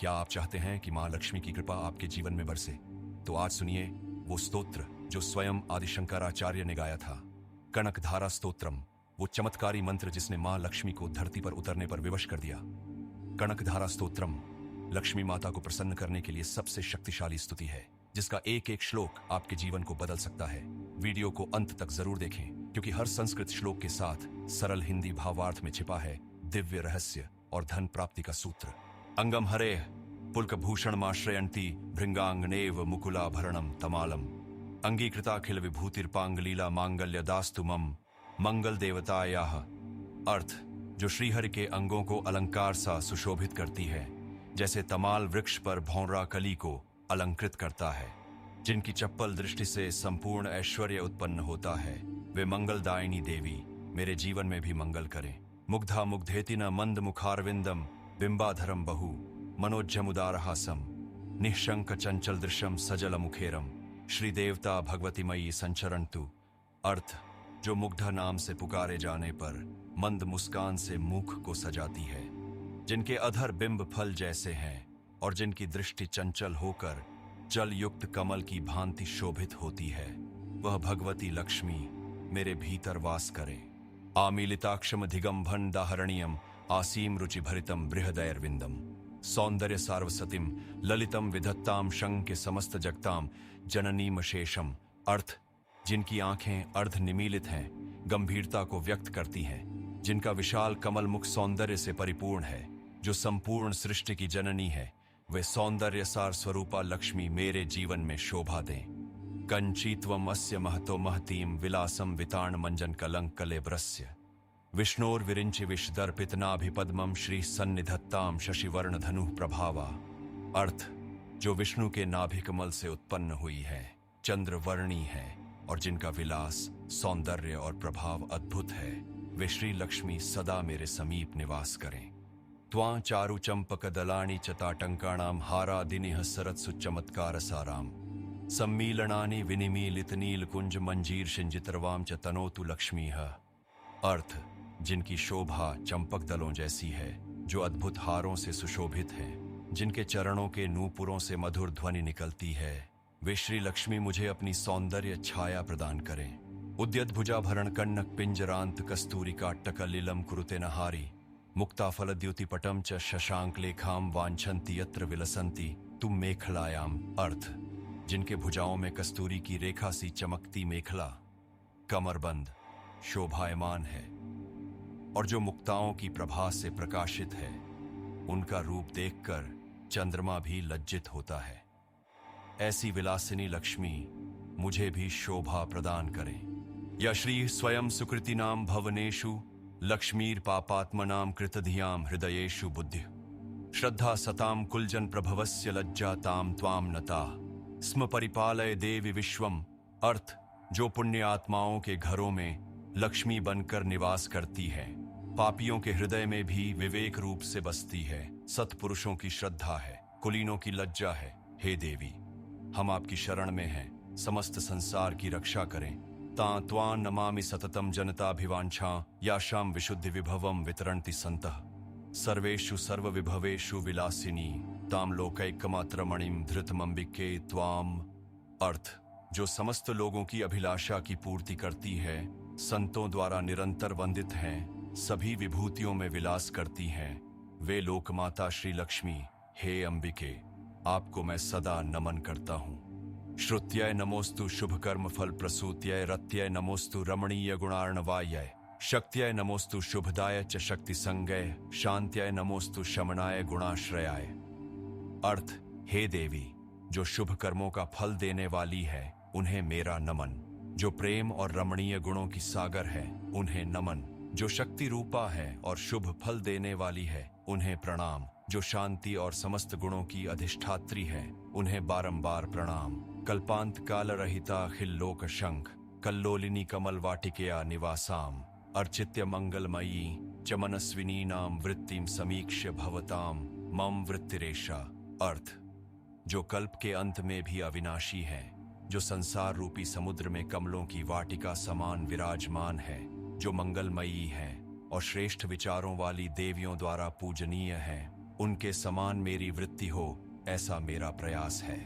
क्या आप चाहते हैं कि मां लक्ष्मी की कृपा आपके जीवन में बरसे? तो आज सुनिए वो स्तोत्र जो स्वयं आदि शंकराचार्य ने गाया था, कनकधारा स्तोत्रम। वो चमत्कारी मंत्र जिसने मां लक्ष्मी को धरती पर उतरने पर विवश कर दिया। कनकधारा स्तोत्रम लक्ष्मी माता को प्रसन्न करने के लिए सबसे शक्तिशाली स्तुति है, जिसका एक एक श्लोक आपके जीवन को बदल सकता है। वीडियो को अंत तक जरूर देखें, क्योंकि हर संस्कृत श्लोक के साथ सरल हिंदी भावार्थ में छिपा है दिव्य रहस्य और धन प्राप्ति का सूत्र। अंगम हरे पुल्कभूषणमाश्रयन्ति भृंगांगनेव मुकुलाभरणम तमालम अंगीकृताखिल विभूतिर्पांगलीला मांगल्य दास्तु मम मंगल देवतायाः। अर्थ, जो श्रीहरि के अंगों को अलंकार सा सुशोभित करती है, जैसे तमाल वृक्ष पर भौंरा कली को अलंकृत करता है, जिनकी चप्पल दृष्टि से संपूर्ण ऐश्वर्य उत्पन्न होता है, वे मंगलदायिनी देवी मेरे जीवन में भी मंगल करें। मुग्धा मुग्धेति न मंद मुखारविंदम बिंबाधरम बहु मनोज्जमुदारहासम निःशंक चंचल दृश्यम सजल मुखेरम श्री देवता भगवती मयी संचरणतु। अर्थ, जो मुग्धा नाम से पुकारे जाने पर मंद मुस्कान से मुख को सजाती है, जिनके अधर बिंब फल जैसे हैं और जिनकी दृष्टि चंचल होकर जल युक्त कमल की भांति शोभित होती है, वह भगवती लक्ष्मी मेरे भीतर वास करे। आमीलिताक्षम दिगंभन दाहरणीयम आसीम रुचि भरितम बृहदैर्विंदम सौंदर्य सार्वसतिम ललितम विधत्ताम शंके समस्त जगताम जननीम शेषम। अर्थ, जिनकी आंखें अर्ध निमीलित हैं, गंभीरता को व्यक्त करती हैं, जिनका विशाल कमल मुख सौंदर्य से परिपूर्ण है, जो संपूर्ण सृष्टि की जननी है, वे सौंदर्य सार स्वरूपा लक्ष्मी मेरे जीवन में शोभा दें। कंचीत्वम अस्य महतो महतीम विलासम वितार्ण मंजन कलंक कलेब्रस्य विष्णोर्विरिंचि विषदर्पितनाभिपद्मम श्री सन्निधत्ताम शशिवर्ण धनु प्रभावा। अर्थ, जो विष्णु के नाभि कमल से उत्पन्न हुई है, चंद्रवर्णी है और जिनका विलास, सौंदर्य और प्रभाव अद्भुत है, वे श्री लक्ष्मी सदा मेरे समीप निवास करें। त्वां चारु चंपक दलानि चताटंकाणाम हारादिनिह सरत्सु चमत्कार साराम सम्मीलनानि विनिमीलित नीलकुंज मंजीर शिंजितरवाम च तनोतु लक्ष्मीः। अर्थ, जिनकी शोभा चंपक दलों जैसी है, जो अद्भुत हारों से सुशोभित है, जिनके चरणों के नूपुरों से मधुर ध्वनि निकलती है, वे श्री लक्ष्मी मुझे अपनी सौंदर्य छाया प्रदान करें। उद्यत भुजाभरण कन्नक पिंजरांत कस्तूरी काट्टकलिलम कुरुते नहारी मुक्ताफल द्युतिपटम च शशांक लेखाम वांछन्ति यत्र विलसन्ति तुम मेखलायाम। अर्थ, जिनके भुजाओं में कस्तूरी की रेखा सी चमकती मेखला कमरबंद शोभायमान है और जो मुक्ताओं की प्रभा से प्रकाशित है, उनका रूप देखकर चंद्रमा भी लज्जित होता है। ऐसी विलासिनी लक्ष्मी मुझे भी शोभा प्रदान करें। या श्री स्वयं सुकृति नाम भवनेषु लक्ष्मीर पापात्मनाम कृतधियाम हृदयेषु बुद्धि श्रद्धा सताम कुलजन प्रभवस्य लज्जाताम त्वाम नता स्म परिपालय देवी विश्वम। अर्थ, जो पुण्य आत्माओं के घरों में लक्ष्मी बनकर निवास करती है, पापियों के हृदय में भी विवेक रूप से बसती है, सत्पुरुषों की श्रद्धा है, कुलीनों की लज्जा है। हे देवी, हम आपकी शरण में हैं, समस्त संसार की रक्षा करें। तां त्वां नमामि सततम जनताभिवांछा याशाम विशुद्धि विभवम वितरणति संतः सर्वेषु सर्व विभवेषु विलासिनी ताम लोकैकमात्रमणिम धृतमंबिके त्वाम। अर्थ, जो समस्त लोगों की अभिलाषा की पूर्ति करती है, संतों द्वारा निरंतर वंदित हैं, सभी विभूतियों में विलास करती हैं, वे लोकमाता श्री लक्ष्मी। हे अंबिके, आपको मैं सदा नमन करता हूँ। श्रुत्यय नमोस्तु शुभ कर्म फल प्रसूत्यय रत्यय नमोस्तु रमणीय गुणार्णवाय शक्त्यय नमोस्तु शुभदाय च शक्ति संगय शांत्यय नमोस्तु शमनाय गुणाश्रयाय। अर्थ, हे देवी, जो शुभ कर्मों का फल देने वाली है, उन्हें मेरा नमन। जो प्रेम और रमणीय गुणों की सागर है, उन्हें नमन। जो शक्ति रूपा है और शुभ फल देने वाली है, उन्हें प्रणाम। जो शांति और समस्त गुणों की अधिष्ठात्री है, उन्हें बारंबार प्रणाम। कल्पांत काल रहिता अखिल लोक शंख कल्लोलिनी कमल वाटिकया निवासाम अर्चित्य मंगलमयी च मनस्विनी नाम वृत्तिम समीक्ष्य भवताम मम वृत्तिरेषा। अर्थ, जो कल्प के अंत में भी अविनाशी है, जो संसार रूपी समुद्र में कमलों की वाटिका समान विराजमान है, जो मंगलमयी है और श्रेष्ठ विचारों वाली देवियों द्वारा पूजनीय है, उनके समान मेरी वृत्ति हो, ऐसा मेरा प्रयास है।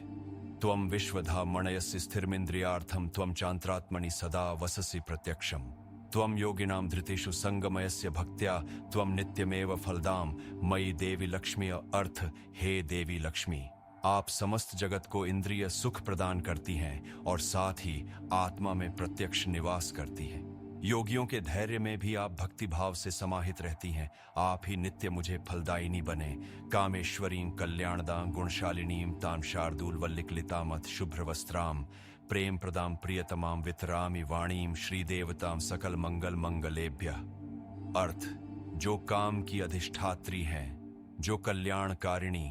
त्वं विश्वधा मणयस्य स्थिरमिंद्रियार्थम त्वं चांत्रात्मनि सदा वससि प्रत्यक्षम। त्वं योगिनां धृतेषु संगमयस्य भक्त्या त्वं नित्यमेव फलदाम मयि देवी लक्ष्मी। अर्थ, हे देवी लक्ष्मी, आप समस्त जगत को इंद्रिय सुख प्रदान करती हैं और साथ ही आत्मा में प्रत्यक्ष निवास करती हैं। योगियों के धैर्य में भी आप भक्ति भाव से समाहित रहती हैं। आप ही नित्य मुझे फलदायिनी बने। कामेश्वरीं कल्याणदां गुणशालिनीं तां शार्दूल वल्लिकलितामथ शुभ्रवस्त्रां प्रेम प्रदां प्रियतमां वितरामि वाणीं श्रीदेवतां सकल मंगल मंगलेभ्यः। अर्थ, जो काम की अधिष्ठात्री हैं, जो कल्याणकारिणी,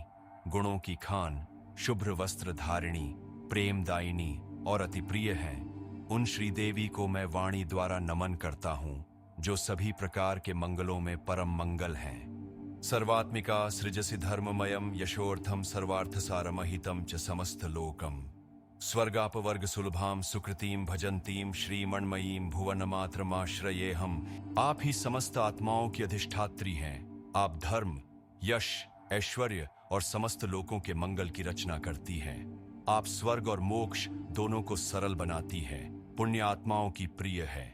गुणों की खान, शुभ्र वस्त्र धारिणी, प्रेमदायिनी और अति प्रिय हैं, उन श्रीदेवी को मैं वाणी द्वारा नमन करता हूँ, जो सभी प्रकार के मंगलों में परम मंगल हैं। सर्वात्मिका सृजसि धर्ममयम यशोर्थम सर्वार्थसारमहितम च समस्त लोकम। स्वर्गापवर्ग सुलभाम सुकृतिम भजंतीम श्रीमणमयीम भुवनमात्रमाश्रये हम। आप ही समस्त आत्माओं की अधिष्ठात्री हैं। आप धर्म, यश, ऐश्वर्य और समस्त लोकों के मंगल की रचना करती हैं। आप स्वर्ग और मोक्ष दोनों को सरल बनाती हैं। पुण्य आत्माओं की प्रिय है।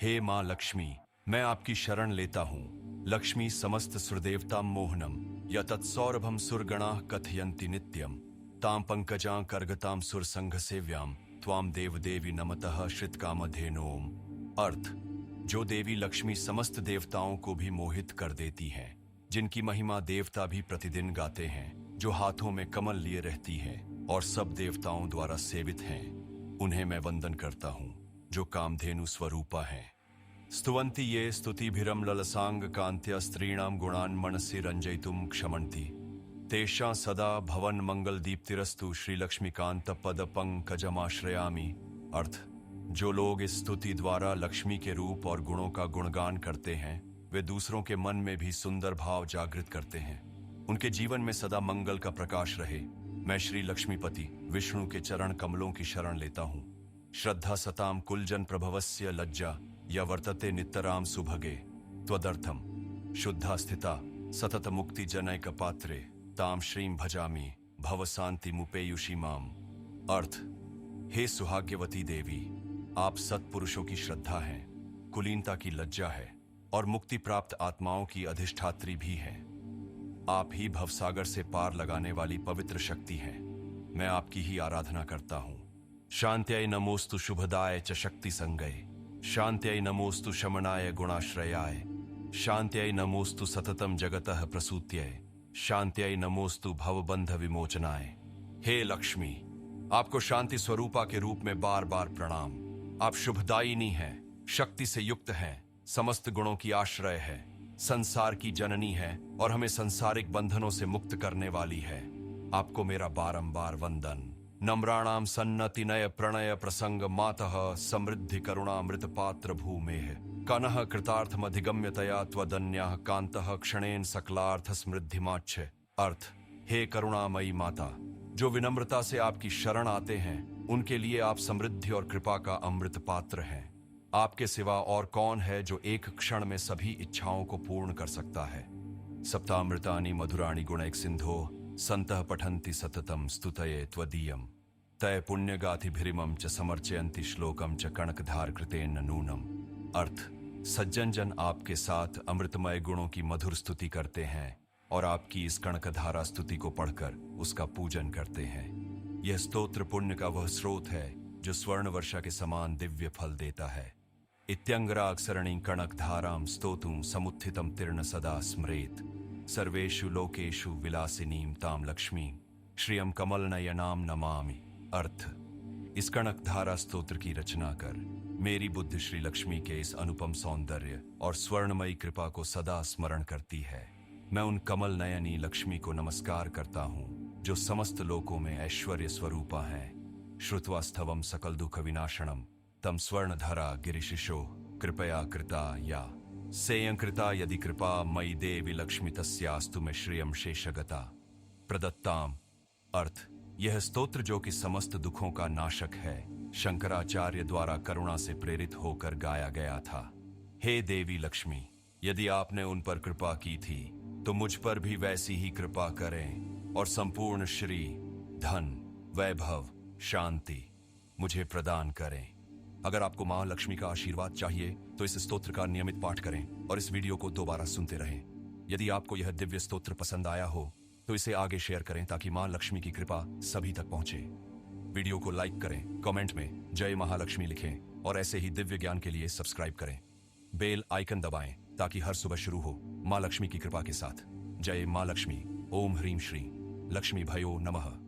हे माँ लक्ष्मी, मैं आपकी शरण लेता हूँ। लक्ष्मी समस्त सुरदेवतां मोहनम या तत्सौरभम सुरगणाः कथयन्ति नित्यम। तां पंकजां करगतां सुर संघ सेव्याम त्वाम देव देवी नमतः श्रितकामधेनोम। अर्थ, जो देवी लक्ष्मी समस्त देवताओं को भी मोहित कर देती हैं, जिनकी महिमा देवता भी प्रतिदिन गाते हैं, जो हाथों में कमल लिए रहती हैं और सब देवताओं द्वारा सेवित हैं, उन्हें मैं वंदन करता हूँ, जो कामधेनु स्वरूपा हैं। स्तुवन्ति ये स्तुतिभिरम ललसांग कांत्या स्त्रीणाम गुणान मनसि रंजयितुम क्षमन्ति। तेषां सदा भवन मंगल दीप्तिरस्तु श्री लक्ष्मीकांत पद पंकजमाश्रयामि। अर्थ, जो लोग इस स्तुति द्वारा लक्ष्मी के रूप और गुणों का गुणगान करते हैं, वे दूसरों के मन में भी सुंदर भाव जागृत करते हैं। उनके जीवन में सदा मंगल का प्रकाश रहे। मैं श्री लक्ष्मीपति विष्णु के चरण कमलों की शरण लेता हूँ। श्रद्धा सताम कुलजन प्रभवस्य लज्जा या वर्तते नितराम सुभगे त्वदर्थम शुद्धा स्थिता सतत मुक्ति जनैक पात्रे ताम श्रीम भजामि भव शांति मुपेयुषी माम। अर्थ, हे सुहाग्यवती देवी, आप सत्पुरुषों की श्रद्धा हैं, कुलीनता की लज्जा है और मुक्ति प्राप्त आत्माओं की अधिष्ठात्री भी हैं। आप ही भवसागर से पार लगाने वाली पवित्र शक्ति हैं। मैं आपकी ही आराधना करता हूँ। शांत्यै नमोस्तु शुभदाय च शक्ति संगय। शांत्यै नमोस्तु शमनाय गुणाश्रयाय। शांत्यै नमोस्तु सततम जगतः प्रसूत्यै। शांत्यै नमोस्तु भवबंध विमोचनाय। हे लक्ष्मी, आपको शांति स्वरूपा के रूप में बार बार प्रणाम। आप शुभदायिनी हैं, शक्ति से युक्त हैं, समस्त गुणों की आश्रय है, संसार की जननी है और हमें सांसारिक बंधनों से मुक्त करने वाली है। आपको मेरा बारंबार वंदन। नम्राणाम सन्नति नय प्रणय प्रसंग मातः समृद्धि करुणामृत पात्र भूमेः कनः कृतार्थमधिगम्यतया त्वदन्यः कांतः क्षणेन सकलार्थ समृद्धिमाच्छ। अर्थ, हे करुणामयी माता, जो विनम्रता से आपकी शरण आते हैं, उनके लिए आप समृद्धि और कृपा का अमृत पात्र हैं। आपके सिवा और कौन है जो एक क्षण में सभी इच्छाओं को पूर्ण कर सकता है। सप्तामृतानि मधुराणि गुणैक सिंधो संतः पठन्ति सततम स्तुतये त्वदीयम। तय पुण्यगाथिभिरिमं च समर्चयन्ति श्लोकम च कणकधार कृतेन नूनम। अर्थ, सज्जन जन आपके साथ अमृतमय गुणों की मधुर स्तुति करते हैं और आपकी इस कणकधारा स्तुति को पढ़कर उसका पूजन करते हैं। यह स्तोत्र पुण्य का वह स्रोत है जो स्वर्ण वर्षा के समान दिव्य फल देता है। इत्यंगरा अक्षरणीं कणकधारां स्तोतुं समुत्थितं तीर्ण सदा स्मरेत। सर्वेषु लोकेषु विलासिनीं तां लक्ष्मीं श्रियं कमलनयनां नमामि। अर्थ, इस कणकधारा स्तोत्र की रचना कर मेरी बुद्धि श्री लक्ष्मी के इस अनुपम सौंदर्य और स्वर्णमयी कृपा को सदा स्मरण करती है। मैं उन कमल नयनी लक्ष्मी को नमस्कार करता हूँ जो समस्त लोकों में ऐश्वर्य स्वरूपा है। श्रुत्वा स्तवम सकल दुख विनाशनम तम स्वर्णधरा गिरिशिशो कृपया कृता या सेयंकृता यदि कृपा मयि देवी लक्ष्मी तस्यास्तु में श्रियम शेषगता प्रदत्ताम। अर्थ, यह स्तोत्र जो कि समस्त दुखों का नाशक है, शंकराचार्य द्वारा करुणा से प्रेरित होकर गाया गया था। हे देवी लक्ष्मी, यदि आपने उन पर कृपा की थी तो मुझ पर भी वैसी ही कृपा करें और संपूर्ण श्री धन वैभव शांति मुझे प्रदान करें। अगर आपको मां लक्ष्मी का आशीर्वाद चाहिए तो इस स्तोत्र का नियमित पाठ करें और इस वीडियो को दोबारा सुनते रहें। यदि आपको यह दिव्य स्तोत्र पसंद आया हो तो इसे आगे शेयर करें ताकि मां लक्ष्मी की कृपा सभी तक पहुंचे। वीडियो को लाइक करें, कमेंट में जय महालक्ष्मी लिखें और ऐसे ही दिव्य ज्ञान के लिए सब्सक्राइब करें। बेल आइकन दबाएं ताकि हर सुबह शुरू हो मां लक्ष्मी की कृपा के साथ। जय मां लक्ष्मी। ओम ह्रीम श्री लक्ष्मी भयो नमः।